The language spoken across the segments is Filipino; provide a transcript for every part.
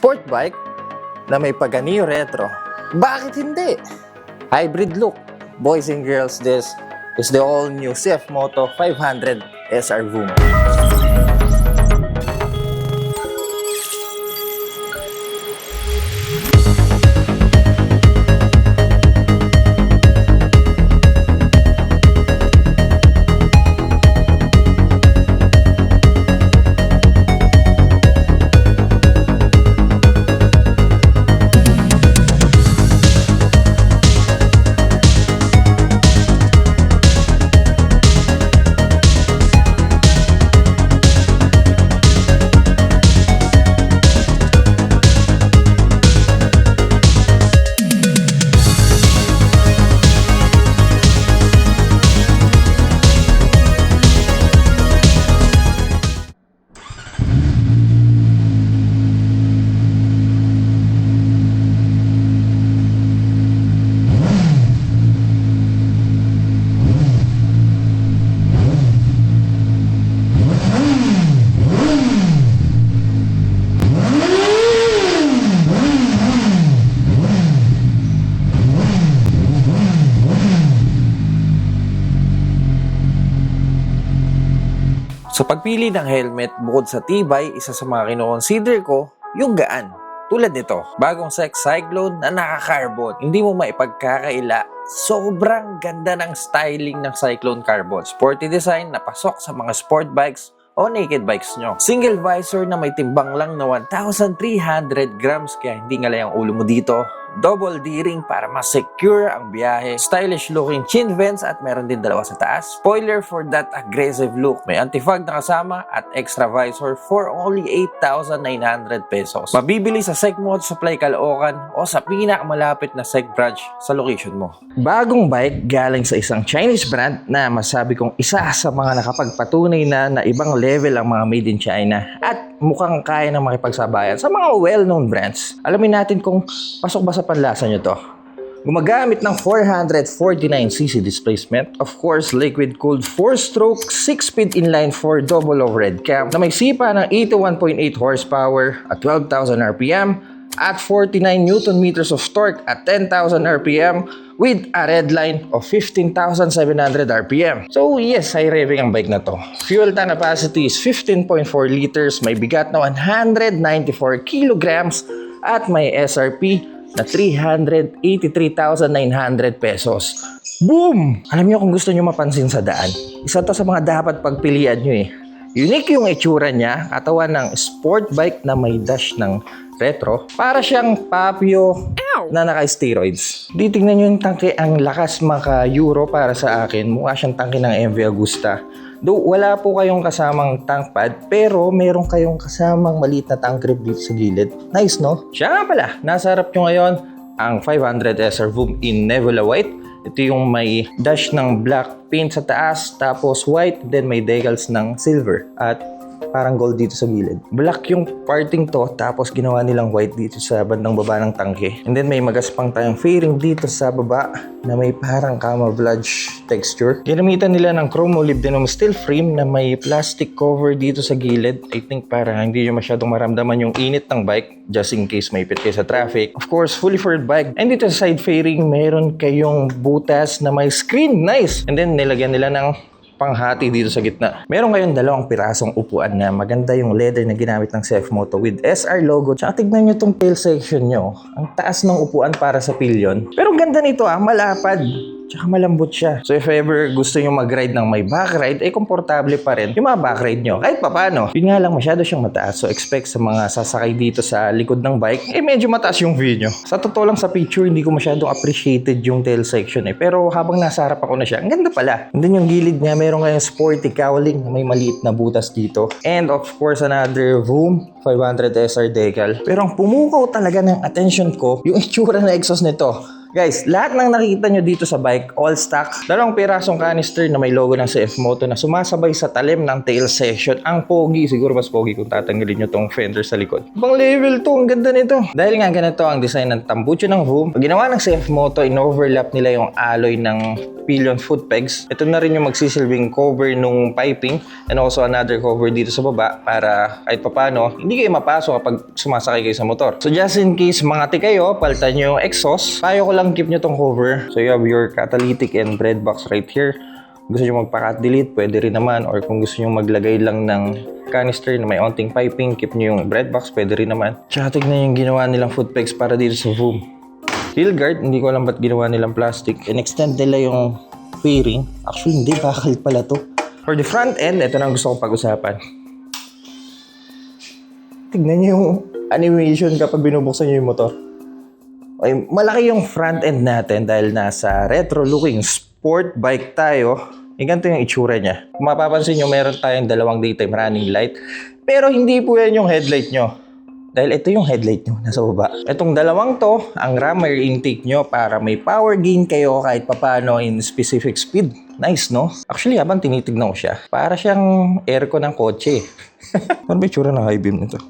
Sport bike na may Pagani retro. Bakit hindi? Hybrid look. Boys and girls, this is the all-new CF Moto 500 SR Voom. Sa pagpili ng helmet, bukod sa tibay, isa sa mga kino-consider ko, yung gaan. Tulad nito, bagong Sex Cyclone na naka-carbon. Hindi mo maipagkakaila. Sobrang ganda ng styling ng Cyclone Carbon. Sporty design na pasok sa mga sport bikes o naked bikes nyo. Single visor na may timbang lang na 1,300 grams kaya hindi ngalay ang ulo mo dito. Double D-ring para mas secure ang biyahe. Stylish looking chin vents at meron din dalawa sa taas. Spoiler for that aggressive look. May anti-fog na kasama at extra visor for only 8,900 pesos. Mabibili sa SecMod Supply Caloocan o sa pinakamalapit na Sec branch sa location mo. Bagong bike galing sa isang Chinese brand na masabi kong isa sa mga nakapagpatunay na ibang level ang mga made in China at mukhang kaya na makipagsabayan sa mga well-known brands. Alamin natin kung pasok ba sa panlasa nyo to. Gumagamit ng 449cc displacement, of course liquid cooled 4-stroke 6-speed inline 4 double overhead cam na may sipa ng 81.8 horsepower at 12,000 rpm at 49 newton meters of torque at 10,000 rpm with a red line of 15,700 rpm. So yes, high revving ang bike na to. Fuel tank capacity is 15.4 liters, may bigat na 194 kilograms at may SRP na 383,900 pesos. Boom! Alam niyo kung gusto niyo mapansin sa daan, isa to sa mga dapat pagpilian niyo eh. Unique yung itsura niya, katawan ng sport bike na may dash ng retro. Para siyang Papio na naka-steroids. Titingnan niyo yung tangke, ang lakas maka-Euro para sa akin. Mukha siyang tangke ng MV Agusta. Though wala po kayong kasamang tank pad, pero meron kayong kasamang maliit na tank grip dito sa gilid. Nice, no? Siya nga pala, nasa harap nyo ngayon ang 500 SR Voom in Nebula White. Ito yung may dash ng black paint sa taas, tapos white, then may decals ng silver at parang gold dito sa gilid. Black yung parting to, tapos ginawa nilang white dito sa bandang baba ng tangke. And then may magaspang tayong fairing dito sa baba na may parang camouflage texture. Ginamitan nila ng chrome molybdenum steel frame na may plastic cover dito sa gilid. I think para hindi nyo masyadong maramdaman yung init ng bike just in case may pit kayo sa traffic. Of course, fully furred bike. And dito sa side fairing, meron kayong butas na may screen. Nice! And then nilagyan nila ng panghati dito sa gitna. Meron kayong dalawang pirasong upuan na maganda yung leather na ginamit ng CF Moto with SR logo. Tsaka tignan nyo tong tail section nyo. Ang taas ng upuan para sa pillion. Pero ang ganda nito malapad. Tsaka malambot siya. So if ever gusto nyo mag-ride ng may backride, komportable pa rin yung mga backride nyo. Kahit papano. Yun nga lang, masyado siyang mataas. So expect sa mga sasakay dito sa likod ng bike, medyo mataas yung view nyo. Sa totoo lang sa picture, hindi ko masyadong appreciated yung tail section Pero habang nasa harap ako na siya, ang ganda pala. And then yung gilid niya, meron kayong sporty cowling na may maliit na butas dito. And of course, another Voom 500 SR decal. Pero ang pumukaw talaga ng attention ko, yung itsura na exhaust nito. Guys, lahat ng nakikita nyo dito sa bike, all stock. 2 pirasong canister na may logo ng CF Moto na sumasabay sa talim ng tail section. Ang pogi, siguro mas pogi kung tatanggalin nyo tong fender sa likod. Ibang level to, ang ganda nito. Dahil nga ganito ang design ng tambucho ng Voom, ginawa ng CF Moto, in-overlap nila yung alloy ng pillion foot pegs. Ito na rin yung magsisilbing cover nung piping and also another cover dito sa baba para kahit papano, hindi kayo mapasok kapag sumasakay kayo sa motor. So just in case mangati kayo, palitan nyo yung exhaust, payo ko lang keep nyo tong cover. So you have your catalytic and bread box right here. Gusto nyo magpa-cut delete, pwede rin naman. Or kung gusto nyo maglagay lang ng canister na may onting piping, keep nyo yung bread box, pwede rin naman. Tsaka tignan yung ginawa nilang foot pegs para dito sa Voom. Heel guard, hindi ko alam ba't ginawa nilang plastic. And extend nila yung fairing. Actually, hindi, bakal pala to. For the front end, ito na ang gusto kong pag-usapan. Tignan nyo yung animation kapag binubuksan nyo yung motor. Okay, malaki yung front end natin dahil nasa retro-looking sport bike tayo. Ganito yung itsura niya. Kung mapapansin nyo, meron tayong 2 daytime running light. Pero hindi po yan yung headlight nyo. Dahil ito yung headlight nyo, nasa baba. Itong 2 to, ang RAM air intake nyo para may power gain kayo kahit papano in specific speed. Nice, no? Actually, habang tinitignan ko siya, para siyang aircon ng kotse. Ano ba yung tsura ng high beam nito?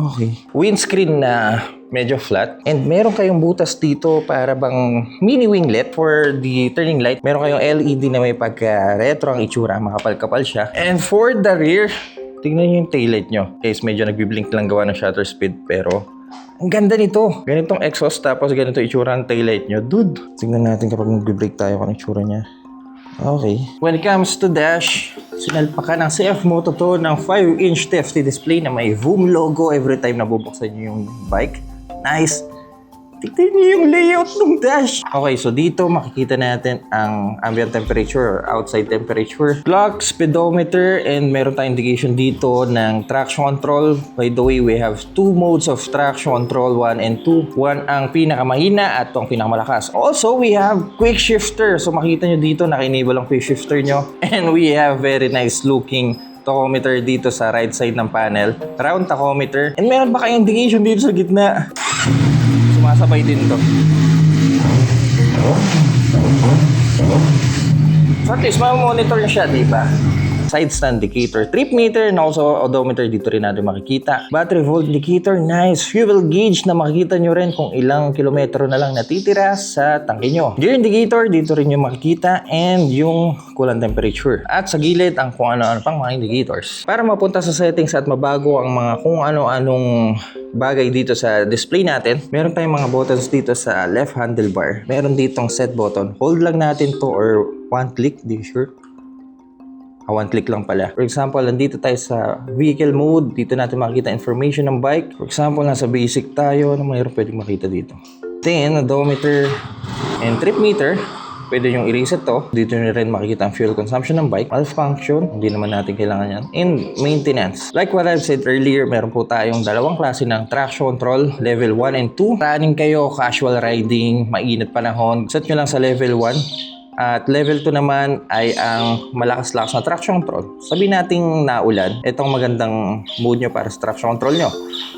Okay. Windscreen na medyo flat. And meron kayong butas dito para bang mini winglet for the turning light. Meron kayong LED na may pagka-retro ang itsura. Makapal-kapal siya. And for the rear, tingnan nyo yung taillight nyo. Guys, medyo nagbiblink lang gawa ng shutter speed. Pero, ang ganda nito. Ganitong exhaust tapos ganito itsura ang taillight nyo. Dude! Tingnan natin kapag nagbibrake tayo kung itsura niya. Okay. When it comes to dash, sinalpakan ng CF Moto to ng 5-inch TFT display na may Voom logo every time na bubuksan nyo yung bike. Nice! Tignan niyo yung layout ng dash. Okay, so dito makikita natin ang ambient temperature or outside temperature. Clock, speedometer, and meron tayong indication dito ng traction control. By the way, we have 2 modes of traction control, 1 and 2. 1 ang pinakamahina at 2 ang pinakamalakas. Also, we have quick shifter. So makikita nyo dito, naka-enable ang quick shifter nyo. And we have very nice looking tachometer dito sa right side ng panel. Round tachometer. And meron pa kayong indication dito sa gitna. Sumasabay din to. So at least, monitor nyo siya, diba? Side stand indicator, trip meter, and also odometer dito rin natin makikita. Battery volt indicator, nice. Fuel gauge na makikita nyo rin kung ilang kilometro na lang natitira sa tangke nyo. Gear indicator, dito rin yung makikita, and yung coolant temperature. At sa gilid, ang kung ano-ano pang mga indicators. Para mapunta sa settings at mabago ang mga kung ano-anong bagay dito sa display natin, meron tayong mga buttons dito sa left handlebar. Meron ditong set button. Hold lang natin to or one click, di sure. One click lang pala. For example, nandito tayo sa vehicle mode. Dito natin makikita information ng bike. For example, nasa basic tayo. Ano mayroon pwedeng makita dito? Then, odometer and trip meter. Pwede nyo i-reset to. Dito nyo rin makikita ang fuel consumption ng bike. Malfunction. Hindi naman natin kailangan yan. And maintenance. Like what I've said earlier, meron po tayong 2 klase ng traction control. Level 1 and 2. Running kayo, casual riding, mainit panahon. Set nyo lang sa level 1. At level 2 naman ay ang malakas-lakas na traction control. Sabihin nating naulan, itong magandang mode nyo para sa traction control nyo.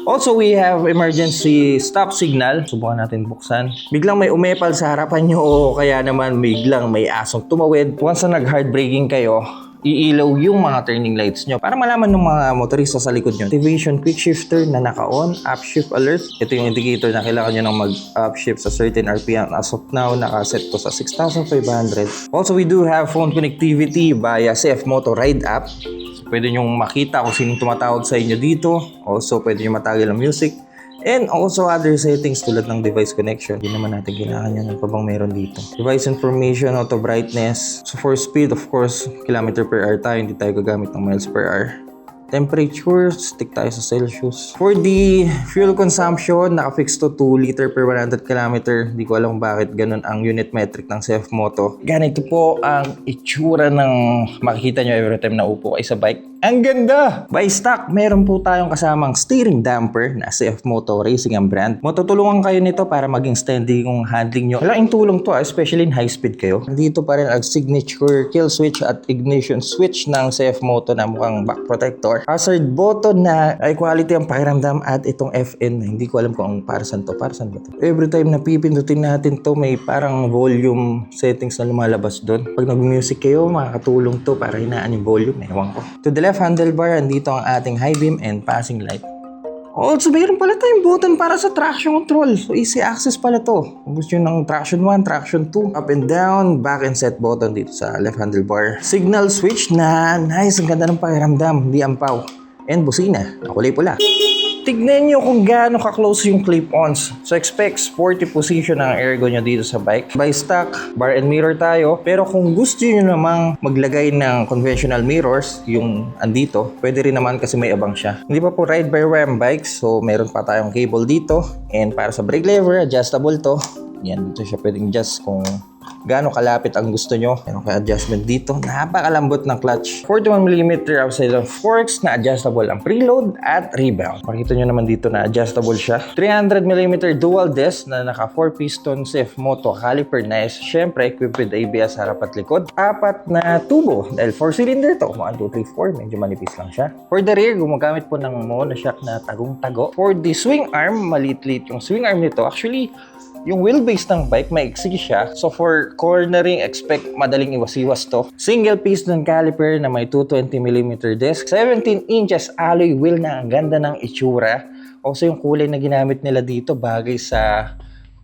Also, we have emergency stop signal. Subukan natin buksan. Biglang may umepal sa harapan nyo o kaya naman biglang may asong tumawid. Once na nag-hard braking kayo, iilaw yung mga turning lights nyo para malaman ng mga motorista sa likod nyo. Activation quick shifter na naka-on, upshift alert. Ito yung indicator na kailangan nyo nang mag-upshift sa certain RPM. As of now, nakaset to sa 6,500. Also, we do have phone connectivity via CF Moto Ride app. Pwede nyo makita kung sinong tumatawag sa inyo dito. Also, pwede nyo matagil ang music. And also other settings tulad ng device connection. Hindi naman natin kailangan yan. Ano pa bang meron dito? Device information, auto brightness. So for speed, of course, kilometer per hour tayo. Hindi tayo gagamit ng miles per hour. Temperature, stick tayo sa Celsius. For the fuel consumption, naka-fix to 2 liter per 100 km. Hindi ko alam bakit ganun ang unit metric ng CF Moto. Ganito po ang itsura ng makikita nyo every time na upo kayo sa bike. Ang ganda! By stock, meron po tayong kasamang steering damper na CF Moto Racing ang brand. Matutulungan kayo nito para maging steady yung handling nyo. Malaking tulong to, especially in high speed kayo. Dito pa rin ang signature kill switch at ignition switch ng CF Moto na mukhang back protector. motor. Hazard button na high quality ang pakiramdam at itong FN na hindi ko alam kung para saan to. Para saan ba to? Every time na pipindutin natin to, may parang volume settings na lumalabas doon. Pag nag-music kayo, makakatulong to para hinaan yung volume. Ewan ko. To the left handlebar, andito ang ating high beam and passing light. Also, mayroon pala tayong button para sa traction control. So, easy access pala to. Kung gusto nyo ng traction 1, traction 2, up and down, back and set button dito sa left handlebar. Signal switch na nice. Ang ganda ng pakiramdam. Hindi ampaw. And busina na kulay pula. Tignan nyo kung gaano ka-close yung clip-ons. So expect sporty position ang ergo nyo dito sa bike. By stock, bar and mirror tayo. Pero kung gusto nyo namang maglagay ng conventional mirrors, yung andito, pwede rin naman kasi may abang siya. Hindi pa po ride-by-wire ang bike, so meron pa tayong cable dito. And para sa brake lever, adjustable to. Yan, dito siya pwedeng adjust kung gaano kalapit ang gusto nyo. Meron kayo adjustment dito. Napakalambot ng clutch. 41mm outside of forks na adjustable ang preload at rebound. Makita nyo naman dito na adjustable siya. 300mm dual disc na naka 4-piston Swift Moto caliper na syempre equipped with ABS harap at likod. 4 na tubo dahil 4-cylinder to. 1, 2, 3, 4. Medyo manipis lang siya. For the rear, gumagamit po ng monoshock na tagong-tago. For the swing arm, maliit-liit yung swing arm nito. Actually, yung wheelbase ng bike, maiksi siya. So for cornering, expect madaling iwas-iwas to. Single piston caliper na may 220mm disc. 17 inches alloy wheel na ang ganda ng itsura. Also yung kulay na ginamit nila dito, bagay sa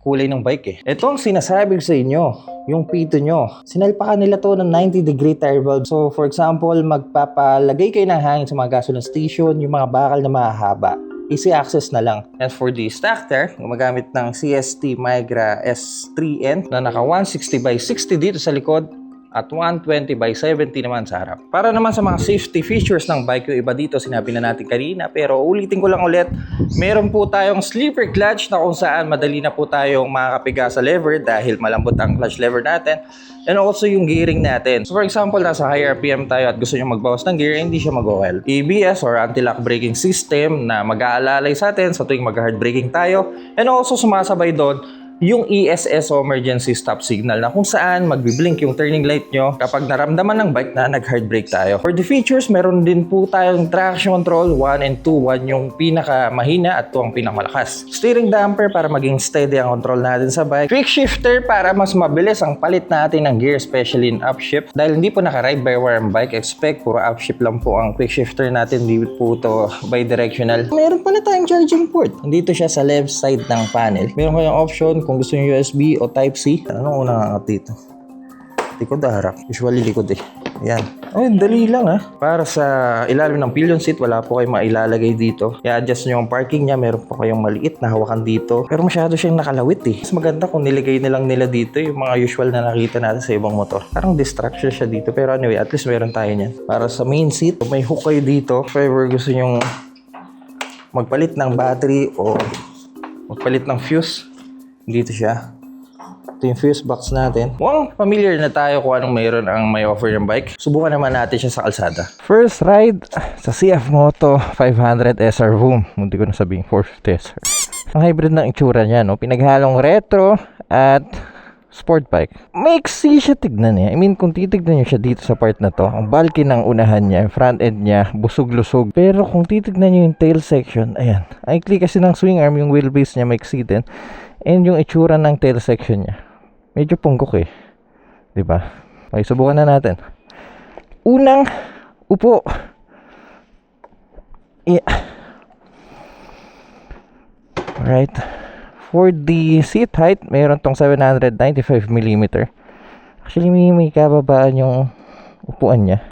kulay ng bike eh. Ito ang sinasabi ko sa inyo, yung pito nyo. Sinalpakan nila to ng 90-degree tire valve. So for example, magpapalagay kayo ng hangin sa mga gasoline station, yung mga bakal na mahahaba. Easy access na lang. And for the starter, gumagamit ng CST Migra S3N na naka 160x60 dito sa likod at 120x70 naman sa harap. Para naman sa mga safety features ng bike, yung iba dito sinabi na natin kanina, pero ulitin ko lang ulit, meron po tayong slipper clutch na kung saan madali na po tayong makakapiga sa lever dahil malambot ang clutch lever natin. And also yung gearing natin. So for example, nasa high RPM tayo at gusto nyo magbawas ng gear, hindi siya mag-oil. ABS or anti-lock braking system na mag-aalalay sa atin sa tuwing mag-hard braking tayo. And also sumasabay doon yung ESS o emergency stop signal na kung saan magbiblink yung turning light nyo kapag naramdaman ng bike na nag-hard brake tayo. For the features, meron din po tayong traction control 1 and 2. 1 yung pinakamahina at 2 ang pinakamalakas. Steering damper para maging steady ang control natin sa bike. Quick shifter para mas mabilis ang palit natin ng gear, especially in upshift. Dahil hindi po naka-ride-by-wire ang bike, expect puro upshift lang po ang quick shifter natin. Hindi po ito bi-directional. Meron pala tayong charging port. Dito siya sa left side ng panel. Meron kayong option kung gusto nyo USB o Type-C. Ano unang angat dito? Likod harap. Usually likod eh. Yan. Oh, dali lang ha. Para sa ilalim ng pillion seat, wala po kayong mailalagay dito. I-adjust nyo yung parking niya. Meron po kayong maliit na hawakan dito. Pero masyado siyang nakalawit eh. Mas maganda kung niligay nilang nila dito yung mga usual na nakita natin sa ibang motor. Parang distraction siya dito. Pero anyway, at least meron tayo niyan. Para sa main seat, may hook kayo dito. If ever gusto nyo magpalit ng battery o magpalit ng fuse, dito siya. Ito yung fuse box natin. Mukhang familiar na tayo kung anong mayroon ang may offer ng bike. Subukan naman natin siya sa kalsada. First ride sa CF Moto 500 SR Boom. Hindi ko na sabihin 450 SR. Ang hybrid ng itsura niya, no? Pinaghalong retro at sport bike. Maiksi siya tignan eh. I mean, kung titignan nyo siya dito sa part na to, ang bulky ng unahan niya, front end niya, busog-lusog. Pero kung titignan nyo yung tail section, ayan. Aikli kasi ng swing arm, yung wheelbase niya maiksi din. And yung itsura ng tail section niya, medyo punggok eh. Diba? Okay, subukan na natin. Unang upo. Yeah. Alright. For the seat height, mayroon tong 795mm. Actually, may kababaan yung upuan niya.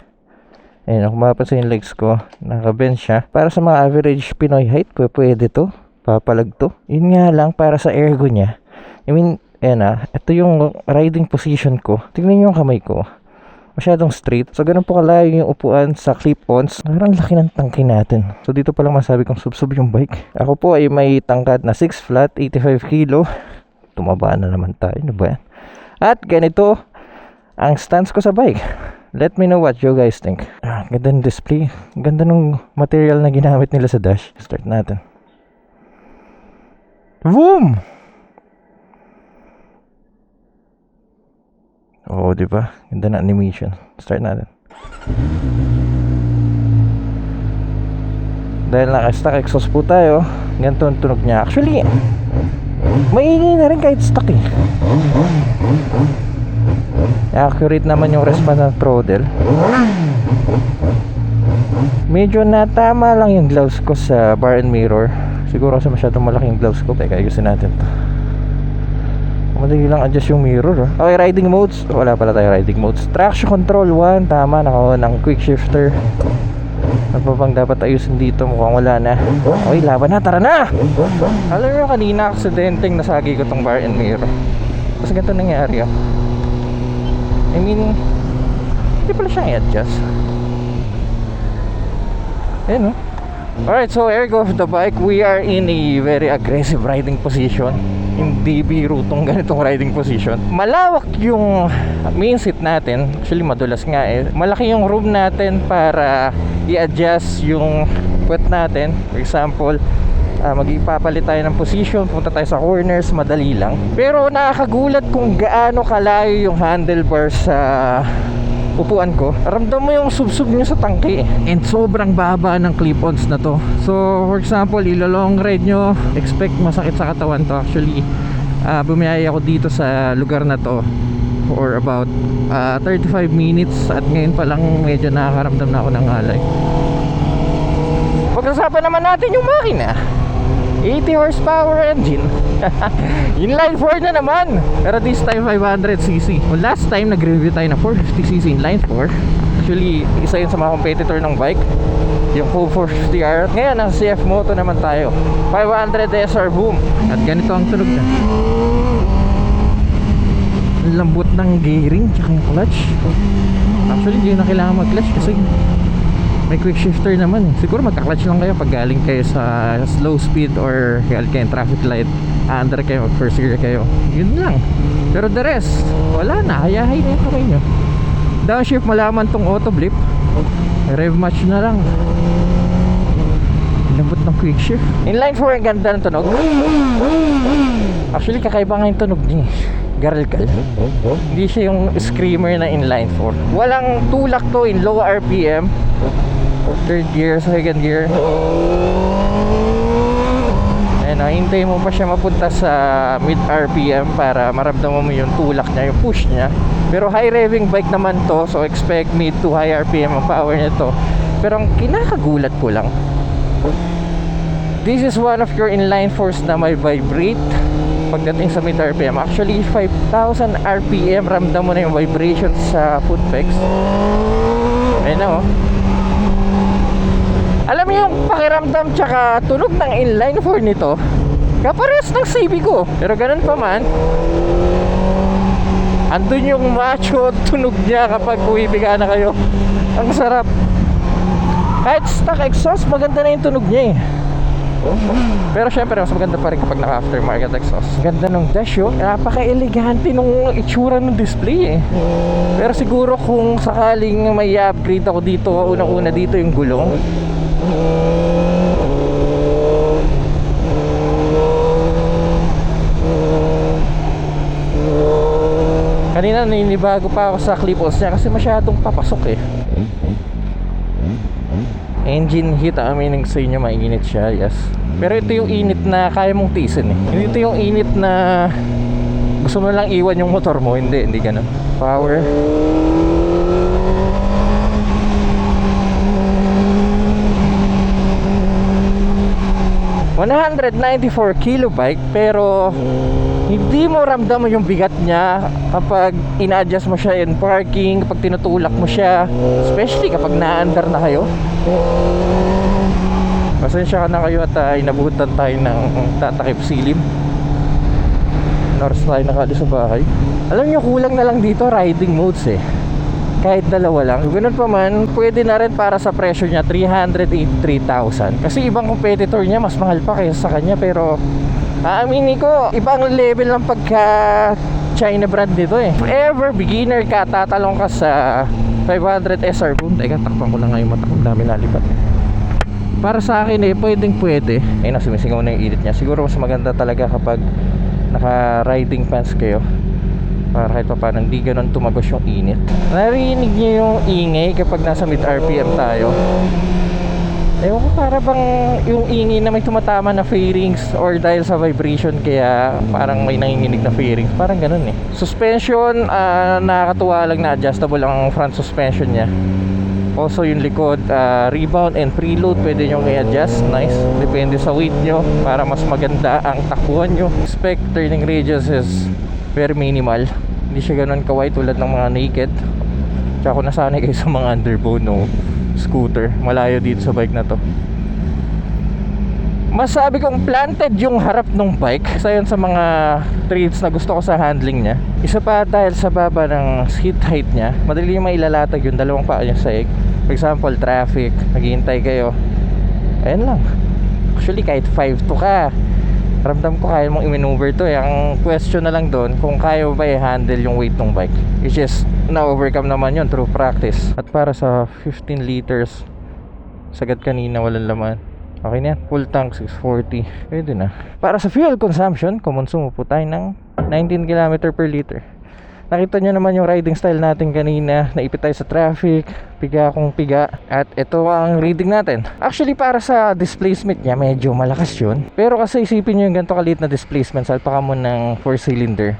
Ayan, kung mapapansin yung legs ko, naka-bend siya. Para sa mga average Pinoy height, pwede to. Papalag to. Yun nga lang, para sa ergo niya. I mean, ayan ito yung riding position ko. Tingnan nyo yung kamay ko. Masyadong straight. So, ganun po kalayo yung upuan sa clip-ons. Parang laki ng tangke natin. So, dito pa lang masabi kong sub-sub yung bike. Ako po ay may tangkad na 6 flat, 85 kilo. Tumaba na naman tayo. Ano ba yan? At ganito ang stance ko sa bike. Let me know what you guys think. Ganda ng display. Ganda ng material na ginamit nila sa dash. Start natin. Boom! Oh, di ba? Ganda na animation. Start natin. Dahil naka-stock exhaust po tayo, ganito ang tunog niya. Actually, maingay na rin kahit stock eh. Accurate naman yung response ng throttle. Medyo natama lang yung gloves ko sa bar and mirror. Siguro kasi masyadong malaki yung gloves ko. Teka, ayusin natin to. Madali lang adjust yung mirror. Okay, riding modes. Wala pala tayo riding modes. Traction control 1. Tama, naka ng quick shifter. Ano pa bang dapat ayusin dito? Mukhang wala na. Okay, laban na. Tara na! Alam nyo, kanina aksidenteng nasagi ko tong bar and mirror. Tapos ganito nangyari oh. I mean, hindi pala siyang i-adjust. Ayan oh. Alright, so ergo of the bike, we are in a very aggressive riding position. Hindi biro tong ganitong riding position. Malawak yung main seat natin. Actually madulas nga eh. Malaki yung room natin para i-adjust yung puwet natin. For example, mag-ipapalit tayo ng position, punta tayo sa corners, madali lang. Pero nakakagulat kung gaano kalayo yung handlebars sa upuan ko. Ramdam mo yung subsub niya sa tangke eh. And sobrang baba ng clip-ons na to. So for example, ilo-long ride nyo, expect masakit sa katawan to. Actually, bumiyaya ako dito sa lugar na to for about 35 minutes. At ngayon pa lang medyo nakakaramdam na ako ng alay. Pag-usapan naman natin yung makina. 80 horsepower engine. Inline 4 na naman. Pero this time 500cc. Well, last time nag-review tayo na 450cc inline 4. Actually, isa yun sa mga competitor ng bike, yung Hope 450R. Ngayon, ang CF Moto naman tayo, 500 SR boom. At ganito ang tunog na. Lambot ng gearing tsaka yung clutch. Actually, hindi na kailangan mag-clutch kasi may quick shifter naman eh. Siguro magka-clutch lang kayo pag galing kayo sa slow speed or galing kayo traffic light, under kayo, first gear kayo, yun lang. Pero the rest, wala na, hayahay na yung kamay nyo. Downshift, malaman tong auto blip. Rev match na lang. Lambot ng quick shift. Inline 4, ang ganda ng tunog. Actually, kakaiba nga yung tunog niya. Garalgal. Hindi siya yung screamer na inline 4. Walang tulak to in low RPM. Third gear, second gear. Ayun, hintay mo pa siya mapunta sa mid RPM para maramdaman mo yung tulak niya, yung push niya. Pero high revving bike naman to, so expect mid to high RPM ang power nito. Pero ang kinakagulat ko lang, this is one of your inline 4s na may vibrate pagdating sa mid RPM. Actually 5,000 RPM ramdam mo na yung vibration sa foot pegs. Ayun na oh. Alam mo yung pakiramdam tsaka tunog ng inline 4 nito, kapares ng CB ko. Pero ganun pa man, andun yung macho tunog niya kapag uwibiga na kayo. Ang sarap. Kahit stock exhaust, maganda na yung tunog niya eh. Pero syempre mas maganda pa rin kapag naka aftermarket exhaust. Ganda ng dash yun. Napaka-elegante nung itsura ng display eh. Pero siguro kung sakaling may upgrade ako dito, unang-una dito yung gulong. Kanina ninibago pa ako sa clip-ons niya kasi masyadong papasok eh. Engine heat, aminin sa inyo, mainit siya, yes. Pero ito yung init na kaya mong tiisin eh. Hindi ito yung init na gusto mo lang iwan yung motor mo. Hindi ganun. Power. $194 kilo bike, pero hindi mo ramdam yung bigat niya kapag ina-adjust mo siya in parking, kapag tinutulak mo siya, especially kapag na-under na kayo. Pasensya ka na kayo at inabutan tayo ng tatakip silim. Oras tayo nakali sa bahay. Alam nyo, kulang na lang dito riding modes eh. Kahit dalawa lang. Ganun pa man, pwede na rin para sa presyo niya, 383,000. Kasi ibang competitor niya mas mahal pa kaysa sa kanya. Pero aaminin ko, ibang level ng pagka China brand nito eh. If ever beginner ka, tatalong ka sa 500 SR boom. Teka, takpan ko lang nga yung mata ko, dami nalipat. Para sa akin eh, pwede. Ayun na, sumisingaw na yung init niya. Siguro mas maganda talaga kapag naka riding pants kayo, para kahit pa paano hindi ganun tumagos yung init. Narinig niyo yung ingay kapag nasa mid RPM tayo. Ewan ko, para bang yung ingin na may tumatama na fairings or dahil sa vibration kaya parang may nanginginig na fairings. Parang ganun eh. Suspension, nakakatuwa lang na adjustable ang front suspension niya. Also yung likod, rebound and preload pwede nyo i-adjust. Nice. Depende sa weight nyo para mas maganda ang takbuhan nyo. Spec turning radius is very minimal. Hindi siya ganun ka-wide tulad ng mga naked. Tsaka kung nasanay kayo sa mga underbone no scooter, malayo dito sa bike na to. Masabi kong planted yung harap ng bike. Isa yun sa mga traits na gusto ko sa handling niya. Isa pa dahil sa baba ng seat height niya, madali yung mailalatag yung dalawang paa niya sa for example, traffic, naghihintay kayo, ayun lang. Actually kahit 5'2" ka, ramdam ko kaya mong i-maneuver to eh. Ang question na lang doon kung kaya mo ba i-handle yung weight ng bike, which is na-overcome naman yun through practice. At para sa 15 liters, sagad kanina walang laman. Okay na yan, full tank 640, pwede na. Para sa fuel consumption, kumonsumo po tayo ng 19 km per liter. Nakita nyo naman yung riding style natin kanina. Naipit tayo sa traffic, piga akong piga. At ito ang reading natin. Actually para sa displacement niya, medyo malakas yun. Pero kasi isipin nyo yung ganito kaliit na displacement, salpa ka mo ng 4-cylinder.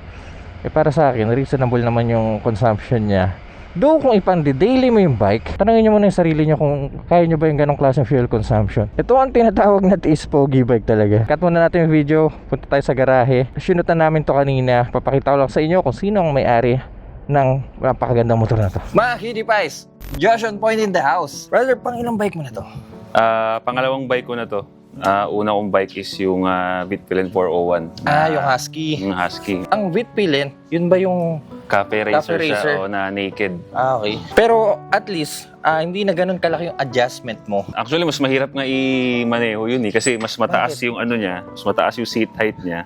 Para sa akin, reasonable naman yung consumption niya. Though kung ipandi-daily mo yung bike, tanongin nyo muna yung sarili nyo kung kaya nyo ba yung ganong klaseng fuel consumption. Ito ang tinatawag na is pogi bike talaga. Cut muna natin yung video, punta tayo sa garahe. Sinutan namin to kanina. Papakita ko lang sa inyo kung sino ang may-ari ng napakagandang motor na to. Mga cutie pies, Josh on point in the house. Brother, pang ilang bike mo na to? Pangalawang bike ko na to. Una kong bike is yung Vitpilin 401. Yung Husky. Yung Husky. Ang Vitpilin, yun ba yung Cafe Racer Racer. siya, na naked. okay. Pero at least, hindi na ganun kalaki yung adjustment mo. Actually, mas mahirap nga i-maneho yun eh. Kasi mas mataas yung ano niya, mas mataas yung seat height niya.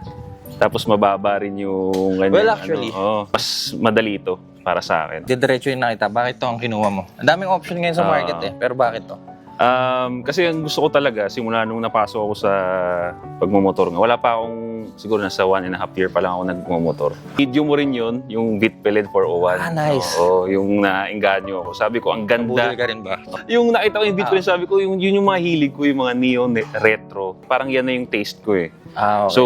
Tapos mababa rin yung Well, actually. mas madali ito para sa akin. Didiretso yung nakita, bakit to ang kinuha mo? Ang daming option ngayon sa market eh, pero bakit to? Kasi ang gusto ko talaga, simula nung napasok ako sa pagmumotor nga, wala pa akong, siguro nasa 1.5 year pa lang ako nagmumotor. Video mo rin yun, yung Vitpilin 401. Nice. Oo, yung nainganyo ako. Sabi ko, ang ganda. Nabudol ka rin ba? Yung nakita ko yung Vitpilin, sabi ko, yun yung mga hilig ko, yung mga neon retro. Parang yan na yung taste ko eh. Okay. So,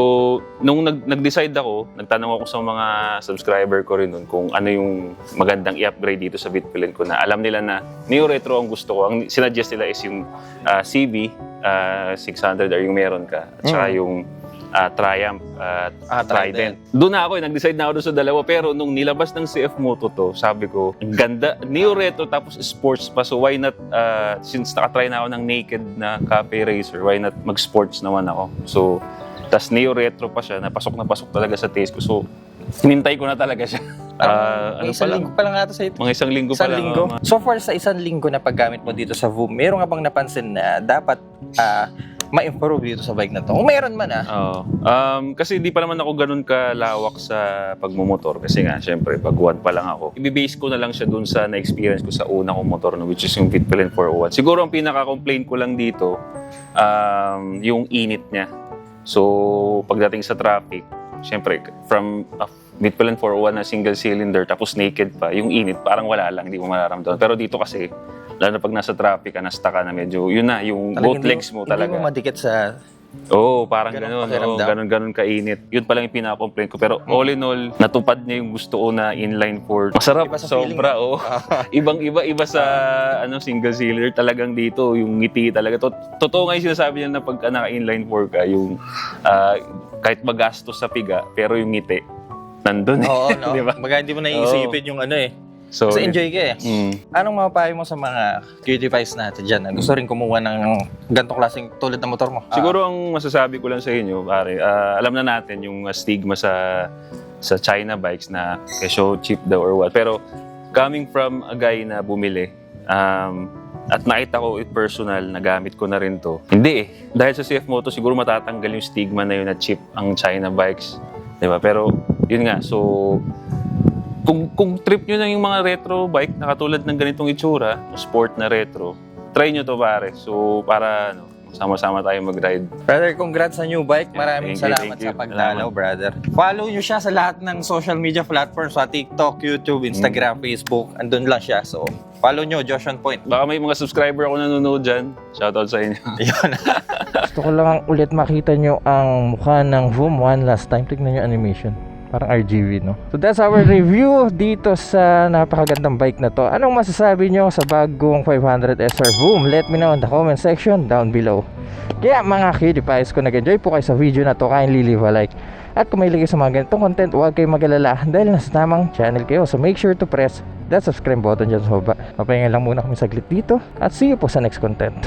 nung nag-decide ako, nagtanong ako sa mga subscriber ko rin nun kung ano yung magandang i-upgrade dito sa Vitpilin ko na alam nila na neo retro ang gusto ko. Ang sinuggest nila is yung CB 600 or yung meron ka. At saka yung Triumph Trident. Doon na ako, nag-decide na ako doon sa dalawa. Pero nung nilabas ng CF Moto to, sabi ko, ang ganda, neo retro tapos sports pa. So why not, since nakatry na ako ng naked na Cafe Racer, why not mag-sports naman ako? So, tas neo retro pa siya, napasok talaga sa taste ko. So, hinintay ko na talaga siya. Isang linggo pa lang ata sa ito. Mga isang linggo pa lang. Linggo. So far sa isang linggo na paggamit mo dito sa VOOM, meron ka bang napansin na dapat ma-improve dito sa bike na to? Kung meron man kasi di pa naman ako ganun kalawak sa pagmumotor. Kasi nga, syempre, pag 1 pa lang ako. I-base ko na lang siya dun sa na-experience ko sa una kong motor, no, which is yung Vitpilin 401. Siguro ang pinaka-complaint ko lang dito, yung init niya. So, pagdating sa traffic, syempre, from Vitpilin 401 na single cylinder, tapos naked pa, yung init, parang wala lang, hindi mo mararamdaman. Pero dito kasi, lalo na pag nasa traffic ka, nasta ka na medyo, yun na, yung both legs mo talaga. Hindi mo madikit sa... Oo, parang Ganun gano'n. pakiramdam. Ganun kainit. Yun pa lang yung pinaka-complaint ko. Pero all in all, natupad niya yung gusto ko na inline 4. Masarap, Iba sa sobra. feeling. Oh. Ibang-iba sa single cylinder. Talagang dito, yung ngiti talaga. Totoo nga yung sinasabi niya na pagka naka-inline 4 ka, yung kahit magastos sa piga, pero yung ngiti, nandun eh. Oo, no? Di ba? Baga hindi mo naiisipin yung ano eh. So, Kasi enjoy ka eh. Mm. Anong mapapayo mo sa mga cutie pies natin dyan na gusto rin kumuha ng gantong klaseng tulad ng motor mo? Siguro ang masasabi ko lang sa inyo, pare, alam na natin yung stigma sa China bikes na kesyo cheap daw or what. Pero coming from a guy na bumili, at nakita ko personal, nagamit ko na rin to. Hindi eh. Dahil sa CF Moto, siguro matatanggal yung stigma na yun na cheap ang China bikes. Diba? Pero yun nga, so kung trip nyo na yung mga retro bike na katulad ng ganitong itsura, sport na retro, try nyo to pare. So para sama-sama tayo mag-ride. Brother, congrats sa new bike. Maraming Thank you, salamat thank you. sa pagdalaw, brother. Follow nyo siya sa lahat ng social media platforms, sa TikTok, YouTube, Instagram, Facebook. Andun lang siya. So, Follow nyo, Josh on Point. Baka may mga subscriber ako nanonood dyan. Shoutout sa inyo. Yun. Gusto ko lang ulit makita nyo ang mukha ng Vroom one last time. Tignan nyo animation. Parang RGB, no? So that's our review dito sa napakagandang bike na to. Anong masasabi nyo sa bagong 500 SR Vroom? Let me know in the comment section down below. Kaya mga cuties, kung nag-enjoy po kayo sa video na to, kindly leave a like. At kung mahilig kayo sa mga ganitong content, huwag kayong mag-alala dahil nasa tamang channel kayo. So make sure to press that subscribe button dyan sa baba. Papahinga lang muna kami saglit dito at see you po sa next content.